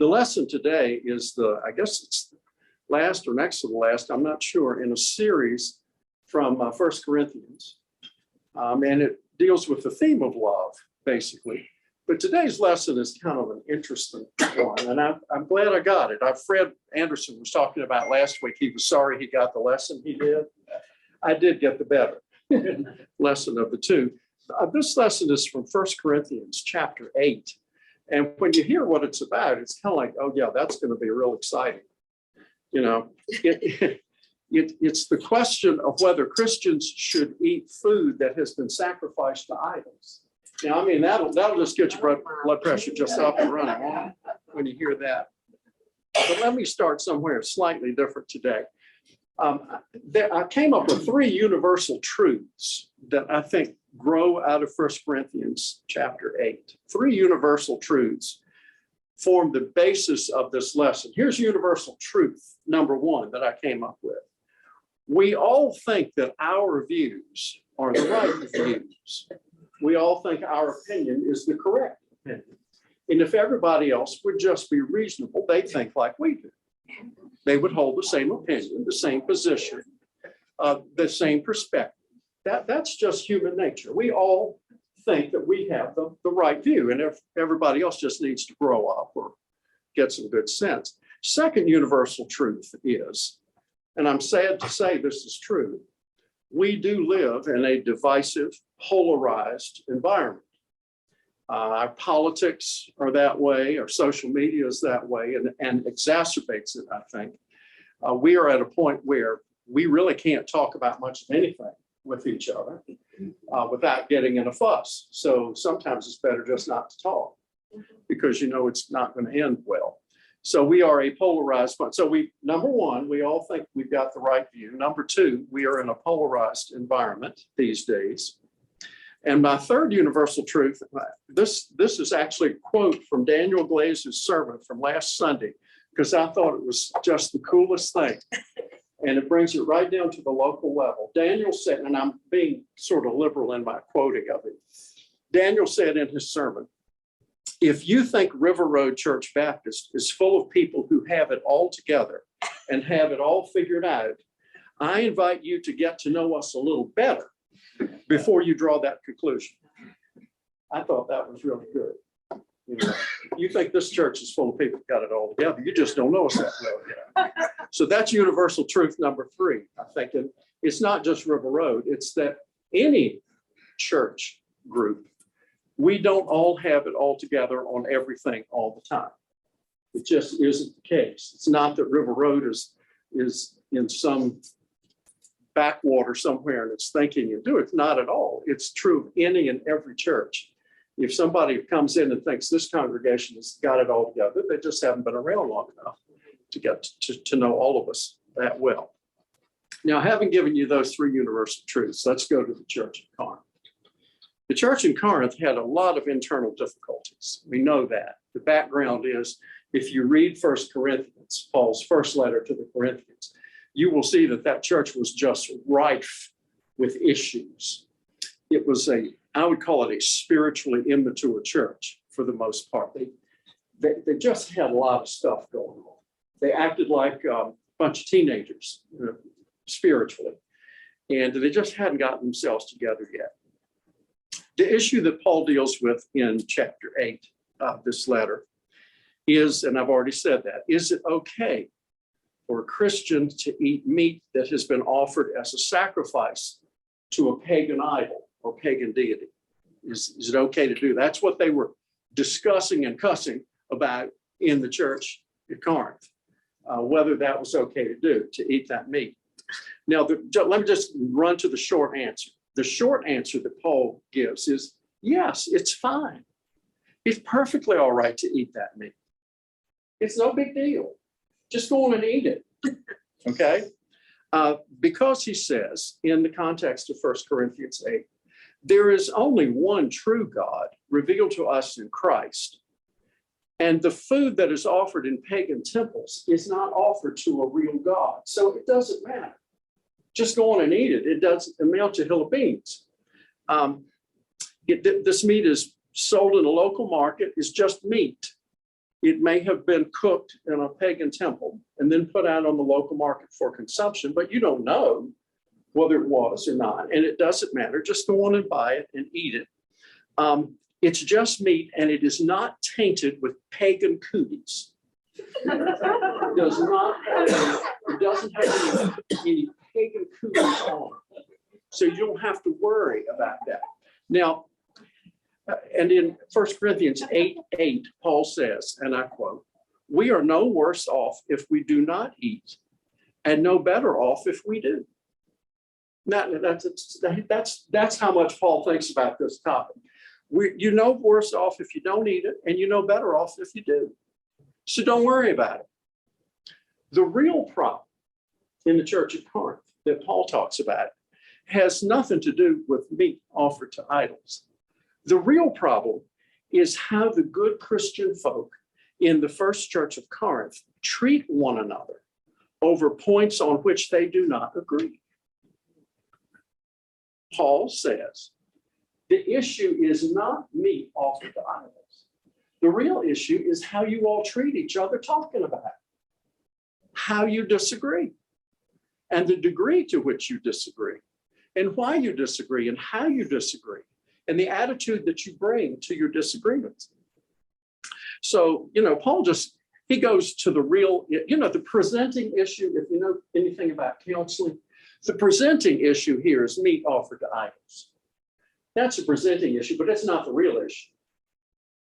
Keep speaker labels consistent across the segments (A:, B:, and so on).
A: The lesson today is I guess it's last or next to the last, I'm not sure, in a series from 1 Corinthians. And it deals with the theme of love, basically. But today's lesson is kind of an interesting one, and I'm glad I got it. Fred Anderson was talking about last week. He was sorry he got the lesson he did. I did get the better lesson of the two. This lesson is from 1 Corinthians chapter 8. And when you hear what it's about, it's kind of like, oh, yeah, that's going to be real exciting. You know, it's the question of whether Christians should eat food that has been sacrificed to idols. Now, I mean, that'll just get your blood pressure just up and running when you hear that. But let me start somewhere slightly different today. I came up with 3 universal truths that I think grow out of 1 Corinthians chapter 8. 3 universal truths form the basis of this lesson. Here's universal truth number 1 that I came up with. We all think that our views are the right views. We all think our opinion is the correct opinion. And if everybody else would just be reasonable, they think like we do. They would hold the same opinion, the same position, the same perspective. That's just human nature. We all think that we have the right view, and if everybody else just needs to grow up or get some good sense. Second universal truth is, and I'm sad to say this is true, we do live in a divisive, polarized environment. Our politics are that way, our social media is that way, and exacerbates it, I think. We are at a point where we really can't talk about much of anything with each other without getting in a fuss. So sometimes it's better just not to talk because you know it's not going to end well. So we are a polarized bunch. So number 1, we all think we've got the right view. Number 2, we are in a polarized environment these days. And my third universal truth, this is actually a quote from Daniel Glazer's sermon from last Sunday, because I thought it was just the coolest thing. And it brings it right down to the local level. Daniel said, and I'm being sort of liberal in my quoting of it. Daniel said in his sermon, if you think River Road Church Baptist is full of people who have it all together and have it all figured out, I invite you to get to know us a little better before you draw that conclusion. I thought that was really good. You know, you think this church is full of people who got it all together. You just don't know us that well yet. So that's universal truth number 3, I think. And it's not just River Road. It's that any church group, we don't all have it all together on everything all the time. It just isn't the case. It's not that River Road is in some backwater somewhere and it's thinking you do it. Not at all. It's true of any and every church. If somebody comes in and thinks this congregation has got it all together, they just haven't been around long enough to get to know all of us that well. Now, having given you those 3 universal truths, let's go to the church in Corinth. The church in Corinth had a lot of internal difficulties. We know that. The background is, if you read 1 Corinthians, Paul's first letter to the Corinthians, you will see that church was just rife with issues. It was I would call it a spiritually immature church for the most part. They just had a lot of stuff going on. They acted like a bunch of teenagers, spiritually, and they just hadn't gotten themselves together yet. The issue that Paul deals with in chapter 8 of this letter is, and I've already said that, is it okay for a Christian to eat meat that has been offered as a sacrifice to a pagan idol or pagan deity? Is it okay to do that? That's what they were discussing and cussing about in the church at Corinth, whether that was okay to do, to eat that meat. Now, let me just run to the short answer. The short answer that Paul gives is, yes, it's fine. It's perfectly all right to eat that meat. It's no big deal. Just go on and eat it, okay? Because he says, in the context of 1 Corinthians 8, there is only one true God revealed to us in Christ. And the food that is offered in pagan temples is not offered to a real God. So it doesn't matter. Just go on and eat it. It doesn't amount to a hill of beans. This meat is sold in a local market. It's just meat. It may have been cooked in a pagan temple and then put out on the local market for consumption, but you don't know whether it was or not. And it doesn't matter. Just go on and buy it and eat it. It's just meat, and it is not tainted with pagan cooties. It doesn't have any pagan cooties on it. So you don't have to worry about that. Now, and in 1 Corinthians 8:8, Paul says, and I quote, "We are no worse off if we do not eat, and no better off if we do." That's how much Paul thinks about this topic. You're no worse off if you don't eat it, and you're no better off if you do. So don't worry about it. The real problem in the church at Corinth that Paul talks about has nothing to do with meat offered to idols. The real problem is how the good Christian folk in the first church of Corinth treat one another over points on which they do not agree. Paul says the issue is not meat offered to idols. The real issue is how you all treat each other talking about it, how you disagree, and the degree to which you disagree, and why you disagree, and how you disagree, and the attitude that you bring to your disagreements. So, Paul he goes to the real, the presenting issue. If you know anything about counseling, the presenting issue here is meat offered to idols. That's a presenting issue, but that's not the real issue.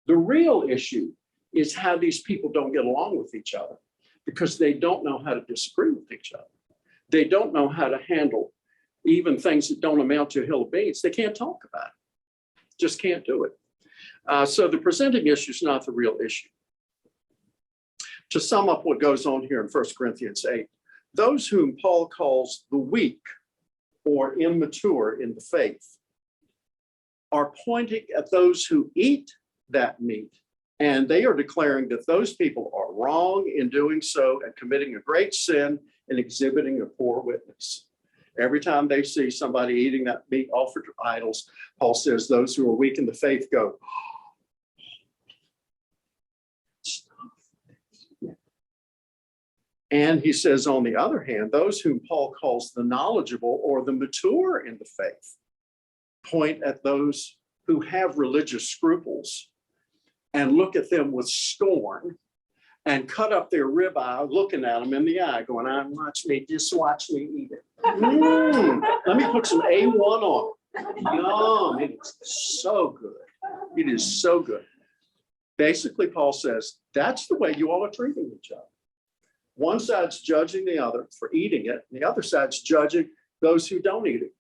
A: The real issue is how these people don't get along with each other because they don't know how to disagree with each other. They don't know how to handle even things that don't amount to a hill of beans. They can't talk about it. Just can't do it. So the presenting issue is not the real issue. To sum up what goes on here in 1 Corinthians 8, those whom Paul calls the weak or immature in the faith are pointing at those who eat that meat, and they are declaring that those people are wrong in doing so and committing a great sin and exhibiting a poor witness. Every time they see somebody eating that meat offered to idols, Paul says those who are weak in the faith go, and he says, on the other hand, those whom Paul calls the knowledgeable or the mature in the faith point at those who have religious scruples and look at them with scorn and cut up their ribeye, looking at them in the eye, going, just watch me eat it. Let me put some A1 on it. Yum, it is so good. It is so good. Basically, Paul says, that's the way you all are treating each other. One side's judging the other for eating it, and the other side's judging those who don't eat it.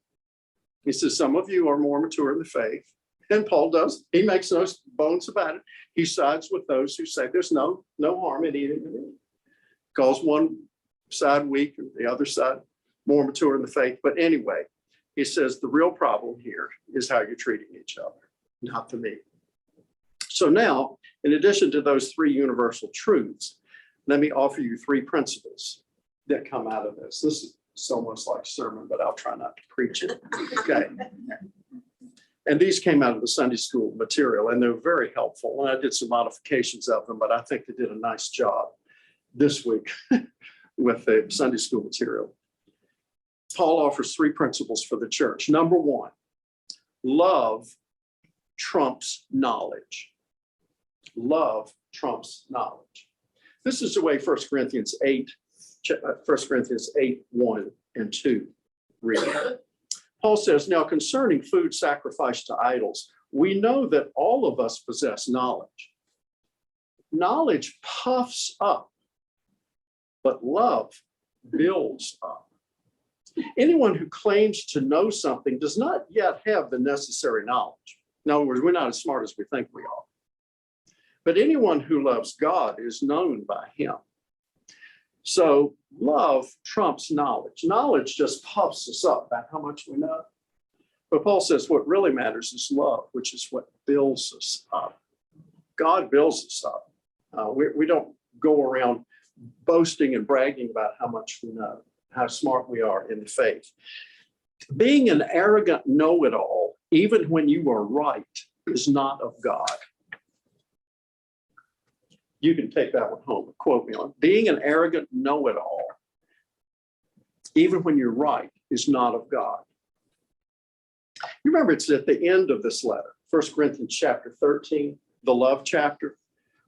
A: He says, some of you are more mature in the faith. And Paul does. He makes no bones about it. He sides with those who say there's no harm in eating the meat. Calls one side weak and the other side more mature in the faith. But anyway, he says the real problem here is how you're treating each other, not the meat. So now, in addition to those three universal truths, let me offer you three principles that come out of this. This is almost like a sermon, but I'll try not to preach it. Okay. And these came out of the Sunday school material, and they're very helpful. And I did some modifications of them, but I think they did a nice job this week with the Sunday school material. Paul offers three principles for the church. Number one, love trumps knowledge. Love trumps knowledge. This is the way 1 Corinthians 8, 1 and 2 read. Paul says, now concerning food sacrificed to idols, we know that all of us possess knowledge. Knowledge puffs up, but love builds up. Anyone who claims to know something does not yet have the necessary knowledge. In other words, we're not as smart as we think we are. But anyone who loves God is known by him. So love trumps knowledge. Knowledge just puffs us up about how much we know. But Paul says what really matters is love, which is what builds us up. God builds us up. We don't go around boasting and bragging about how much we know, how smart we are in the faith. Being an arrogant know-it-all, even when you are right, is not of God. You can take that one home and quote me on it. Being an arrogant know-it-all, even when you're right, is not of God. You remember it's at the end of this letter, 1 Corinthians chapter 13, the love chapter.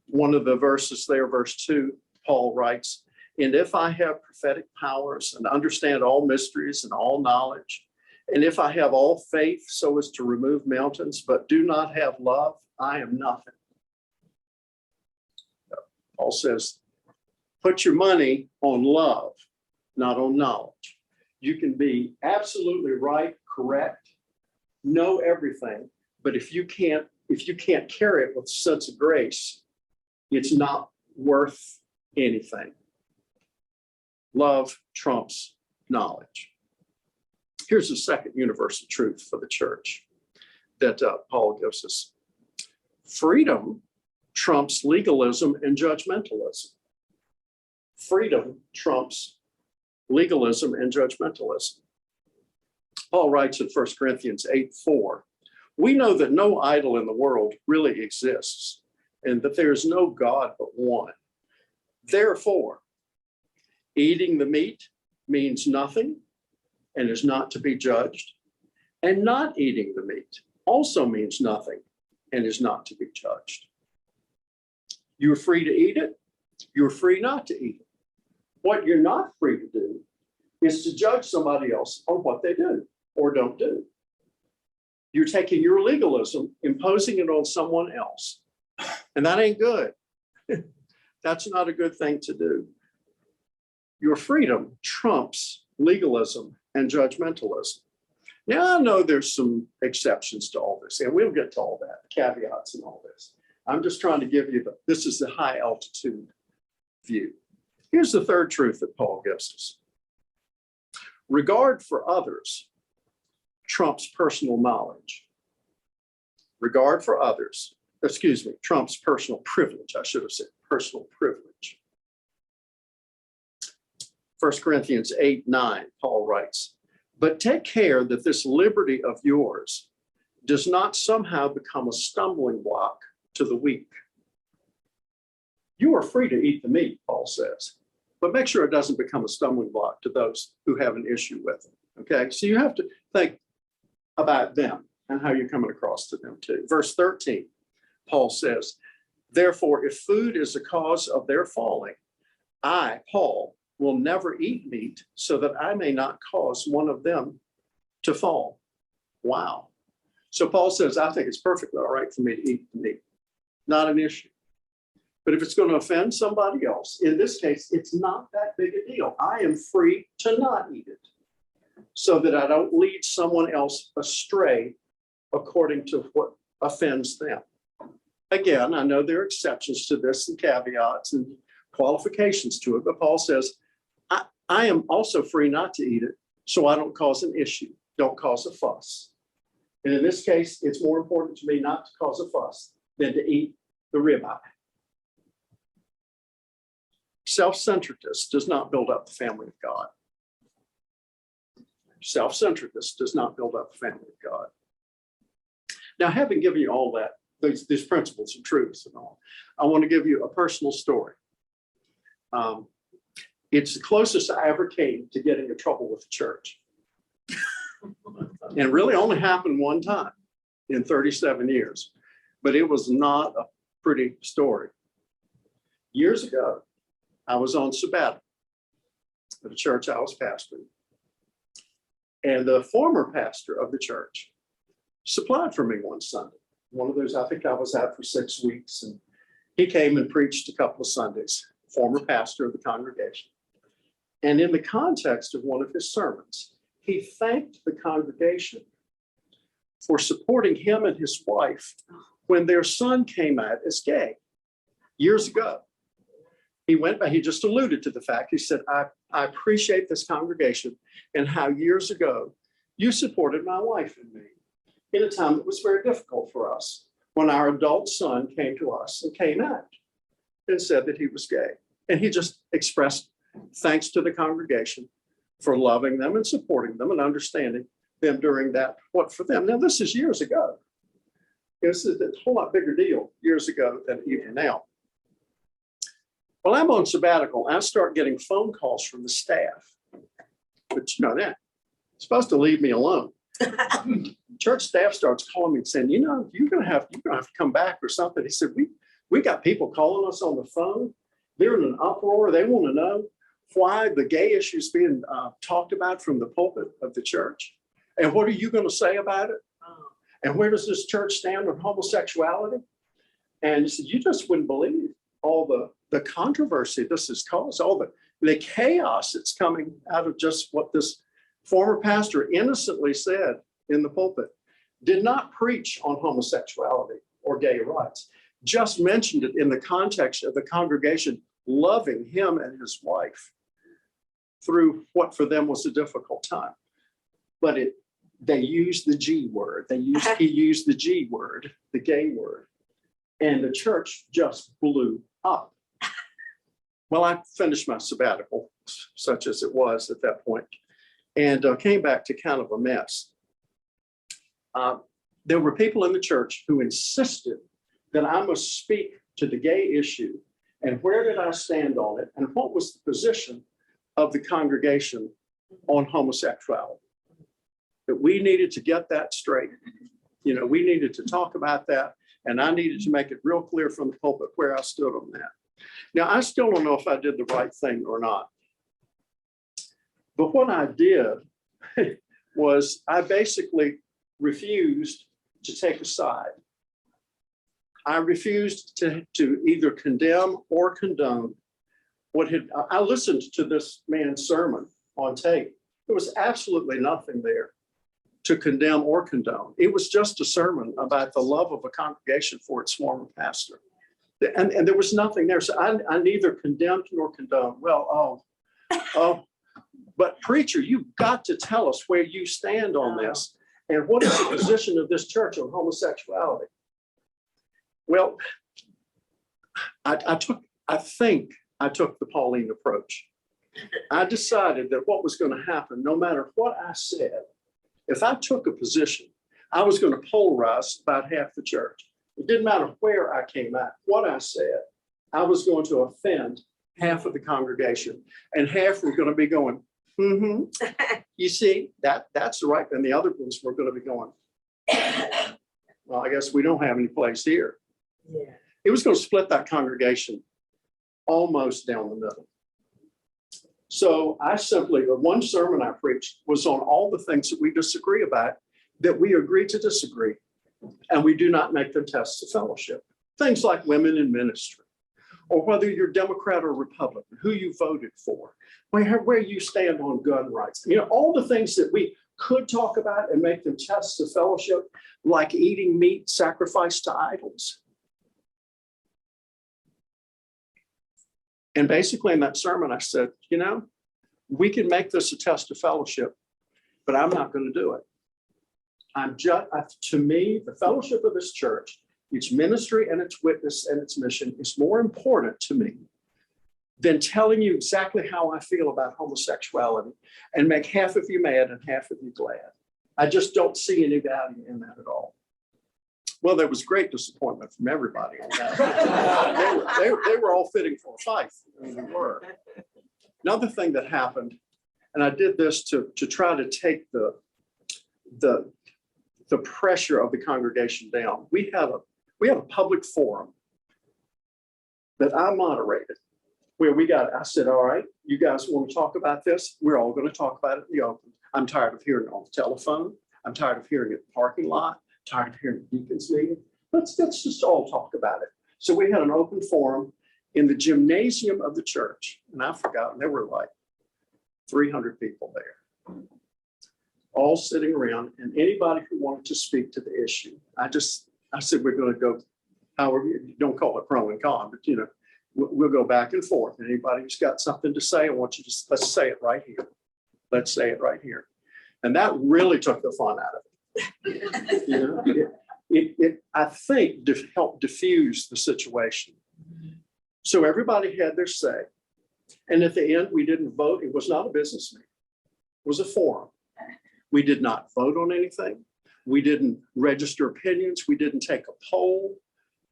A: One of the verses there, verse 2, Paul writes, "And if I have prophetic powers and understand all mysteries and all knowledge, and if I have all faith so as to remove mountains, but do not have love, I am nothing." Paul says, put your money on love, not on knowledge. You can be absolutely right, correct, know everything, but if you can't carry it with a sense of grace, it's not worth anything. Love trumps knowledge. Here's the second universal truth for the church that Paul gives us. Freedom trumps legalism and judgmentalism. Freedom trumps legalism and judgmentalism. Paul writes in 1 Corinthians 8:4, "We know that no idol in the world really exists, and that there is no God but one. Therefore, eating the meat means nothing and is not to be judged, and not eating the meat also means nothing and is not to be judged. You're free to eat it. You're free not to eat it. What you're not free to do is to judge somebody else on what they do or don't do. You're taking your legalism, imposing it on someone else, and that ain't good. That's not a good thing to do. Your freedom trumps legalism and judgmentalism. Now, I know there's some exceptions to all this, and we'll get to all that, caveats and all this. I'm just trying to give you this is the high altitude view. Here's the third truth that Paul gives us. Regard for others trumps personal knowledge. Regard for others, trumps personal privilege. I should have said personal privilege. 1 Corinthians 8:9, Paul writes, "But take care that this liberty of yours does not somehow become a stumbling block to the weak." You are free to eat the meat, Paul says, but make sure it doesn't become a stumbling block to those who have an issue with it. Okay, so you have to think about them and how you're coming across to them too. Verse 13, Paul says, "Therefore, if food is the cause of their falling, I, Paul, will never eat meat so that I may not cause one of them to fall." Wow. So Paul says, I think it's perfectly all right for me to eat the meat. Not an issue. But if it's going to offend somebody else, in this case, it's not that big a deal. I am free to not eat it so that I don't lead someone else astray according to what offends them. Again, I know there are exceptions to this and caveats and qualifications to it, but Paul says, I am also free not to eat it so I don't cause an issue, don't cause a fuss. And in this case, it's more important to me not to cause a fuss than to eat the ribeye. Self-centeredness does not build up the family of God. Self-centeredness does not build up the family of God. Now, having given you all that, these principles and truths and all, I want to give you a personal story. It's the closest I ever came to getting in trouble with the church. And really only happened one time in 37 years, but it was not a pretty story. Years ago, I was on sabbatical at the church I was pastoring. And the former pastor of the church supplied for me one Sunday. One of those, I think I was out for 6 weeks, and he came and preached a couple of Sundays, former pastor of the congregation. And in the context of one of his sermons, he thanked the congregation for supporting him and his wife when their son came out as gay years ago. He went back, he just alluded to the fact, he said, I appreciate this congregation and how years ago you supported my wife and me in a time that was very difficult for us when our adult son came to us and came out and said that he was gay. And he just expressed thanks to the congregation for loving them and supporting them and understanding them during that, what for them. Now, this is years ago. This is a whole lot bigger deal years ago than even now. Well, I'm on sabbatical. I start getting phone calls from the staff. But you know that. Supposed to leave me alone. Church staff starts calling me and saying, you're gonna have to come back or something. He said, we got people calling us on the phone. They're in an uproar. They want to know why the gay issue is being talked about from the pulpit of the church. And what are you going to say about it? And where does this church stand on homosexuality? And he said, you just wouldn't believe all the controversy this has caused, all the chaos that's coming out of just what this former pastor innocently said in the pulpit. Did not preach on homosexuality or gay rights, just mentioned it in the context of the congregation loving him and his wife through what for them was a difficult time. But they used the G word. He used the G word, the gay word. And the church just blew up. Well, I finished my sabbatical, such as it was at that point, and came back to kind of a mess. There were people in the church who insisted that I must speak to the gay issue and where did I stand on it and what was the position of the congregation on homosexuality. That we needed to get that straight. We needed to talk about that, and I needed to make it real clear from the pulpit where I stood on that. Now, I still don't know if I did the right thing or not. But what I did was I basically refused to take a side. I refused to either condemn or condone I listened to this man's sermon on tape. There was absolutely nothing there to condemn or condone. It was just a sermon about the love of a congregation for its former pastor. And there was nothing there. So I neither condemned nor condoned. Well, but preacher, you've got to tell us where you stand on this and what is the position of this church on homosexuality. Well, I think I took the Pauline approach. I decided that what was going to happen, no matter what I said, if I took a position, I was going to polarize about half the church. It didn't matter where I came at, what I said, I was going to offend half of the congregation, and half were going to be going, you see, that's right. And the other ones were going to be going, well, I guess we don't have any place here. Yeah. It was going to split that congregation almost down the middle. So the one sermon I preached was on all the things that we disagree about, that we agree to disagree, and we do not make them tests of fellowship. Things like women in ministry, or whether you're Democrat or Republican, who you voted for, where you stand on gun rights. All the things that we could talk about and make them tests of fellowship, like eating meat sacrificed to idols. And basically in that sermon, I said, we can make this a test of fellowship, but I'm not going to do it. To me, the fellowship of this church, its ministry and its witness and its mission is more important to me than telling you exactly how I feel about homosexuality and make half of you mad and half of you glad. I just don't see any value in that at all. Well, there was great disappointment from everybody on that. they were all fitting for a fight. They were. Another thing that happened, and I did this to try to take the pressure of the congregation down. We had a public forum that I moderated, where I said, all right, you guys want to talk about this? We're all going to talk about it in the open. I'm tired of hearing it on the telephone. I'm tired of hearing it in the parking lot. Tired of hearing the deacons meeting. Let's just all talk about it. So we had an open forum in the gymnasium of the church, and I've forgotten, there were like 300 people there, all sitting around, and anybody who wanted to speak to the issue. I said, we're going to go, however, you don't call it pro and con, but we'll go back and forth. And anybody who's got something to say, I want you to, let's say it right here. Let's say it right here. And that really took the fun out of it. I think helped diffuse the situation. So everybody had their say. And at the end, we didn't vote. It was not a business meeting. It was a forum. We did not vote on anything. We didn't register opinions. We didn't take a poll.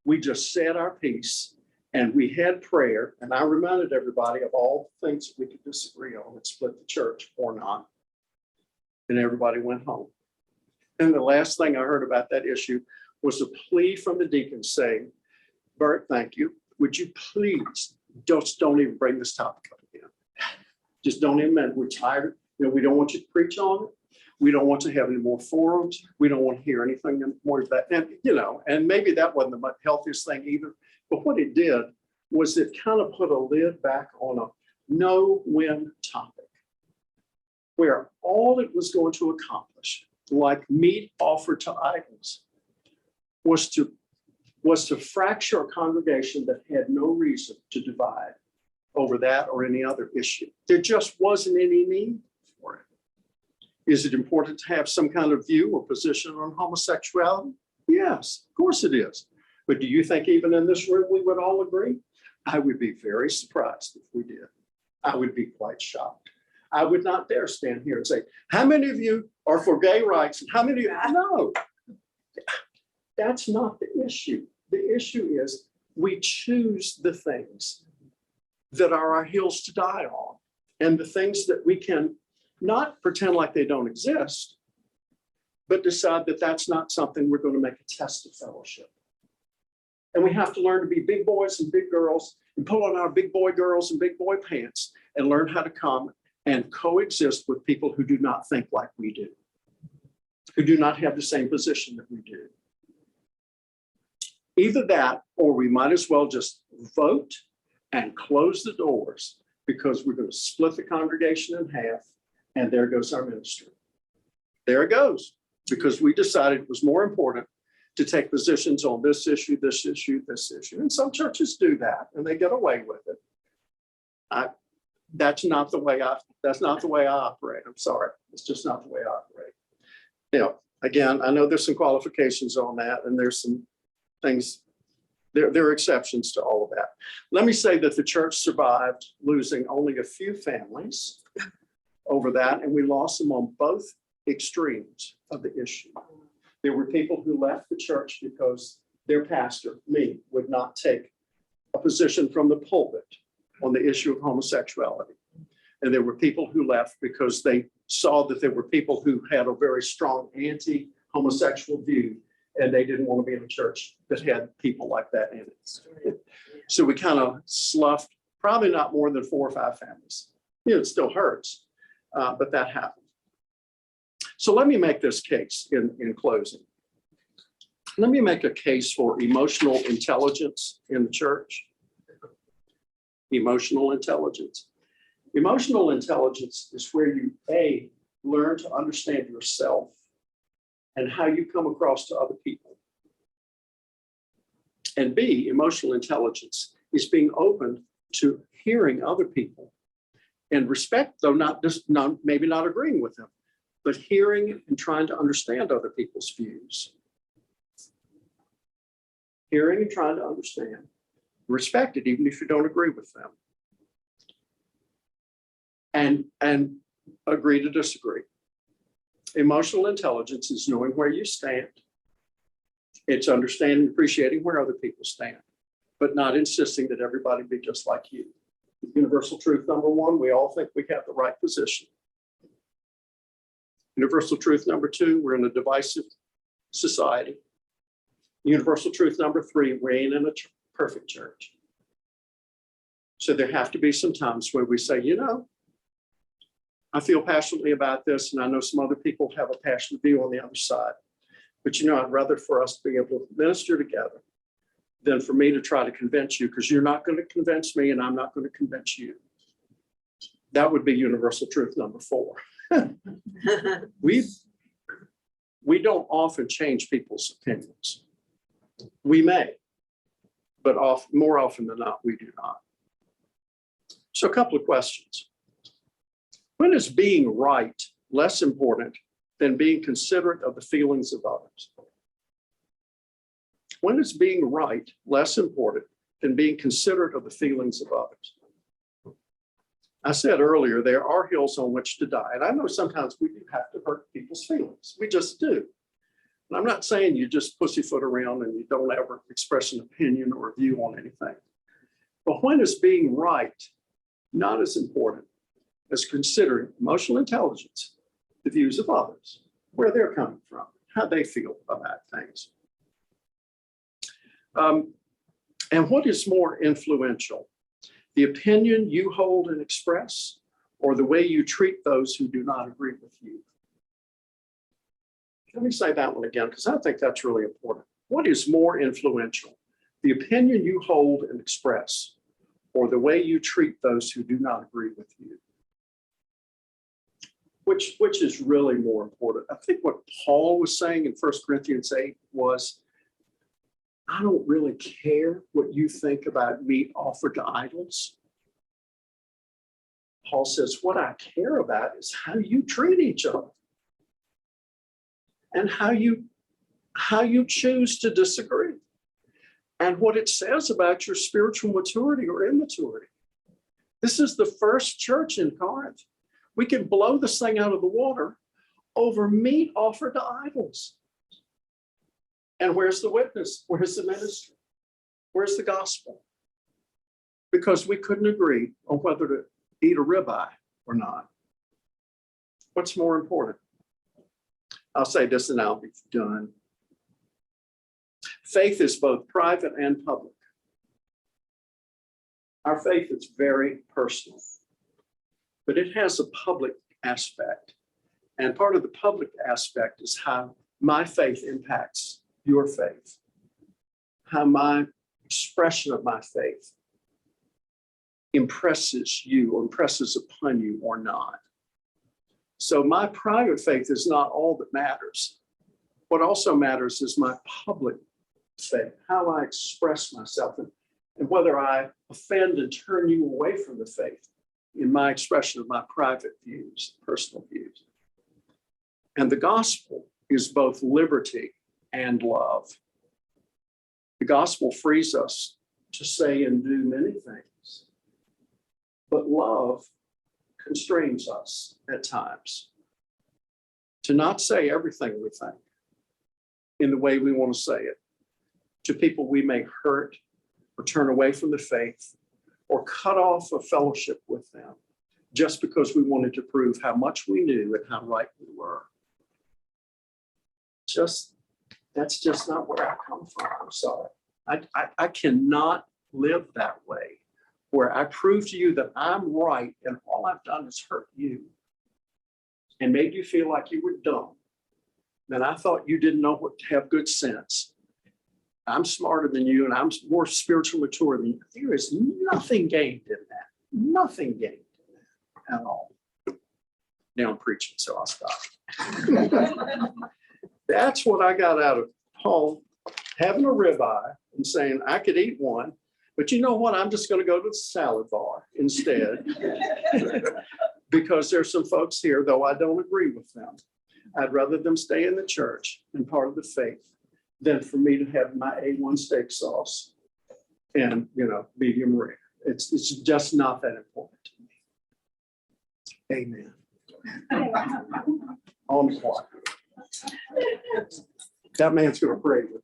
A: We just said our piece And we had prayer, and I reminded everybody of all the things that we could disagree on and split the church or not. And everybody went home. And the last thing I heard about that issue was a plea from the deacon saying, Bert, thank you. Would you please don't even bring this topic up again. Just don't even, we're tired. We don't want you to preach on it. We don't want to have any more forums. We don't want to hear anything more of that. And, and maybe that wasn't the healthiest thing either. But what it did was it kind of put a lid back on a no-win topic where all it was going to accomplish, like meat offered to idols, was to fracture a congregation that had no reason to divide over that or any other issue. There just wasn't any need for it. Is it important to have some kind of view or position on homosexuality? Yes, of course it is. But do you think even in this room we would all agree? I would be very surprised if we did. I would be quite shocked. I would not dare stand here and say, how many of you are for gay rights? And how many of you? No, that's not the issue. The issue is we choose the things that are our hills to die on, and the things that we can not pretend like they don't exist, but decide that that's not something we're going to make a test of fellowship. And we have to learn to be big boys and big girls and pull on our big boy girls and big boy pants and learn how to come and coexist with people who do not think like we do, who do not have the same position that we do. Either that, or we might as well just vote and close the doors, because we're going to split the congregation in half, and there goes our ministry. There it goes, because we decided it was more important to take positions on this issue, this issue, this issue. And some churches do that, and they get away with it. That's not the way I operate. I'm sorry. It's just not the way I operate. Again, I know there's some qualifications on that, and there's some things, there are exceptions to all of that. Let me say that the church survived losing only a few families over that, and we lost them on both extremes of the issue. There were people who left the church because their pastor, me, would not take a position from the pulpit on the issue of homosexuality. And there were people who left because they saw that there were people who had a very strong anti-homosexual view, and they didn't want to be in a church that had people like that in it. So we kind of sloughed probably not more than 4 or 5 families. It still hurts, but that happened. So let me make this case in closing. Let me make a case for emotional intelligence in the church. Emotional intelligence. Emotional intelligence is where you, A, learn to understand yourself and how you come across to other people. And B, emotional intelligence is being open to hearing other people and respect, though maybe not agreeing with them, but hearing and trying to understand other people's views. Hearing and trying to understand, respect it even if you don't agree with them. And agree to disagree. Emotional intelligence is knowing where you stand. It's understanding and appreciating where other people stand, but not insisting that everybody be just like you. Universal truth number 1, we all think we have the right position. Universal truth number 2, we're in a divisive society. Universal truth number 3, we ain't in a perfect church. So there have to be some times where we say, I feel passionately about this, and I know some other people have a passionate view on the other side. But I'd rather for us to be able to minister together than for me to try to convince you, because you're not going to convince me and I'm not going to convince you. That would be universal truth number 4. We don't often change people's opinions. We may, but more often than not, we do not. So a couple of questions. When is being right less important than being considerate of the feelings of others? When is being right less important than being considerate of the feelings of others? I said earlier, there are hills on which to die. And I know sometimes we do have to hurt people's feelings. We just do. And I'm not saying you just pussyfoot around and you don't ever express an opinion or a view on anything. But when is being right not as important as considering emotional intelligence, the views of others, where they're coming from, how they feel about things? And what is more influential, the opinion you hold and express, or the way you treat those who do not agree with you? Let me say that one again, because I think that's really important. What is more influential, the opinion you hold and express, or the way you treat those who do not agree with you? Which is really more important? I think what Paul was saying in 1 Corinthians 8 was, I don't really care what you think about meat offered to idols. Paul says, what I care about is how you treat each other and how you choose to disagree, and what it says about your spiritual maturity or immaturity. This is the first church in Corinth. We can blow this thing out of the water over meat offered to idols. And where's the witness? Where's the ministry? Where's the gospel? Because we couldn't agree on whether to eat a ribeye or not. What's more important? I'll say this and I'll be done. Faith is both private and public. Our faith is very personal, but it has a public aspect. And part of the public aspect is how my faith impacts your faith, how my expression of my faith impresses you or impresses upon you or not. So my private faith is not all that matters. What also matters is my public faith, how I express myself, and whether I offend and turn you away from the faith in my expression of my private views, personal views. And the gospel is both liberty and love. The gospel frees us to say and do many things, but love constrains us at times to not say everything we think in the way we want to say it to people we may hurt or turn away from the faith or cut off a fellowship with them just because we wanted to prove how much we knew and how right we were. That's just not where I come from. I'm sorry. I cannot live that way, where I prove to you that I'm right and all I've done is hurt you and made you feel like you were dumb. And I thought you didn't know what to have good sense. I'm smarter than you and I'm more spiritually mature than you. There is nothing gained in that. Nothing gained in that at all. Now I'm preaching, so I'll stop. That's what I got out of Paul having a ribeye and saying I could eat one, but you know what? I'm just going to go to the salad bar instead because there's some folks here, though I don't agree with them. I'd rather them stay in the church and part of the faith than for me to have my A1 steak sauce and, medium rare. It's just not that important to me. Amen. On the clock. That man's going to pray with me.